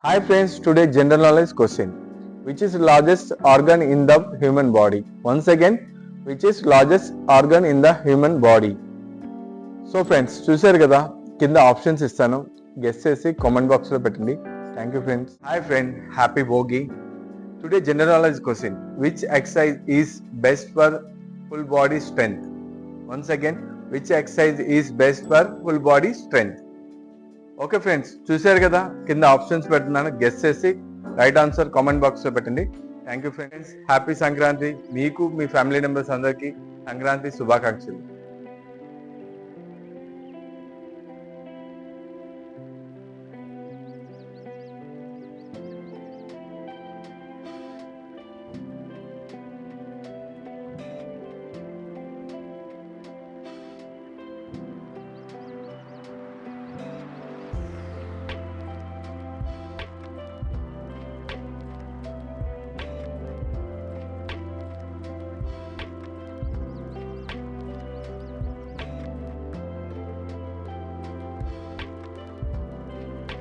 Hi friends, today general knowledge question. Which is largest organ in the human body? Once again, which is largest organ in the human body? So friends చూసారు కదా, కింద options ఇస్తాను, guess చేసి comment బాక్స్లో పెట్టండి. Thank you friends. Hi friend, happy Bhogi. Today general knowledge question. Which exercise is best for full body strength? Once again, which exercise is best for full body strength? Okay friends, చూసారు కదా, కింద options పెడుతున్నాను, guess చేసి right answer comment బాక్స్లో పెట్టండి. Thank you friends. Happy Sankranti. మీకు మీ family members అందరికీ సంక్రాంతి శుభాకాంక్షలు.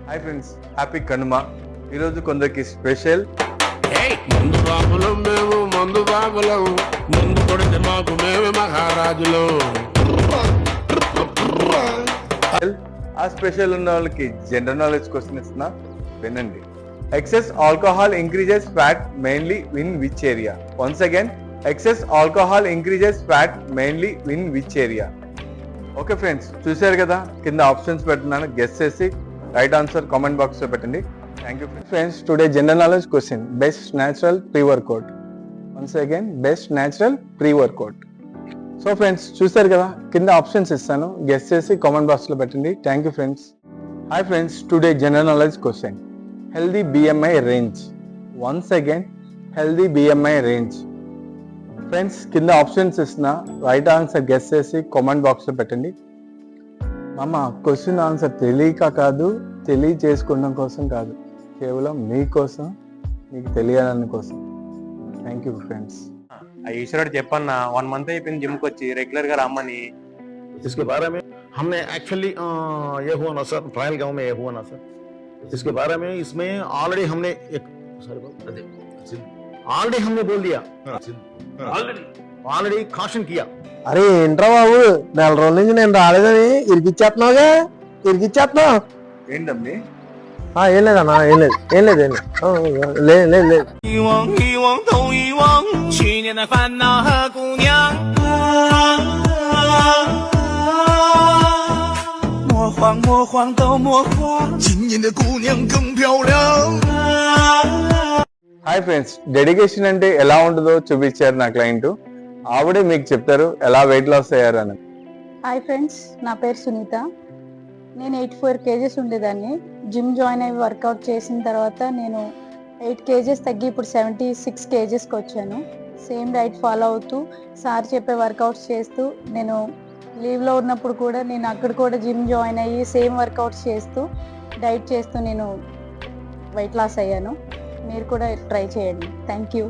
Hi friends, happy Kanuma. ఈరోజు కొందరికి స్పెషల్. మందు బాబులం మేము, మందు బాబులం, ముందు కొడితే మాకు మేమే మహారాజులు. ఆ స్పెషల్ ఉన్న వాళ్ళకి జనరల్ నాలెడ్జ్ క్వశ్చన్ ఇస్తున్నా, వినండి. Excess alcohol increases fat mainly in which area? Once again, excess alcohol increases fat mainly in which area? Okay friends, చూసారు కదా, కింద ఆప్షన్స్ పెడుతున్నాను, గెస్ చేసి రైట్ ఆన్సర్ కామెంట్ బాక్స్ లో పెట్టండి. Thank you friends. Today general knowledge question. Best natural pre workout? Once again, best natural pre workout. So friends, చూసారు కదా, కింద ఆప్షన్స్ ఇస్తాను, గెస్ చేసి కామెంట్ బాక్స్ లో పెట్టండి. Thank you friends. Hi friends, today general knowledge question. Healthy BMI range? Once again, healthy BMI range. Friends, కింద options ఇస్తున్నా, right answer guess చేసి కామెంట్ బాక్స్ లో పెట్టండి. మామ, క్వశ్చన్ ఆన్సర్ తెలియక కాదు, తెలియచేసుకోవడం కోసం కాదు, కేవలం మీకోసం, మీకు తెలియాలని కోసం. Thank you friends. ఈశ్వరుడు చెప్పన్న 1 month అయిపోయింది జిమ్ కి వచ్చి, రెగ్యులర్ గా రమ్మని. इसके बारे में हमने एक्चुअली ये हुआ ना सर, ट्रायल गांव में ये हुआ ना सर. इसके बारे में इसमें ऑलरेडी हमने एक ऑलरेडी हमने बोल दिया, ऑलरेडी काशन किया. అరే ఏంట్రా బాబు, నెల రోజుల నుంచి నేను రాలేదని ఇరికిచ్చేస్తున్నావుగా, ఇరికిచ్చేస్తున్నావు. ఏంటండి? ఏం లేదన్నా, ఏం లేదు, ఏం లేదు, ఏం లేదు, లేదు, లేదు.遗忘遗忘都遗忘去年的烦恼和姑娘，魔幻魔幻都魔幻，今年的姑娘更漂亮。హాయ్ ఫ్రెండ్స్, డెడికేషన్ అంటే ఎలా ఉంటుందో చూపించారు నా క్లయింట్. ఆవిడే మీకు చెప్తారు ఎలా వెయిట్ లాస్ అయ్యారు అని. హాయ్ ఫ్రెండ్స్, నా పేరు సునీత. నేను 84 kgs ఉండేదాన్ని. జిమ్ జాయిన్ అయ్యి వర్కౌట్ చేసిన తర్వాత నేను 8 kgs తగ్గి ఇప్పుడు 76 kgsకి వచ్చాను. సేమ్ డైట్ ఫాలో అవుతూ, సార్ చెప్పే వర్కౌట్స్ చేస్తూ, నేను లీవ్లో ఉన్నప్పుడు కూడా నేను అక్కడ కూడా జిమ్ జాయిన్ అయ్యి సేమ్ వర్కౌట్స్ చేస్తూ, డైట్ చేస్తూ నేను వెయిట్ లాస్ అయ్యాను. మీరు కూడా ట్రై చేయండి. Thank you.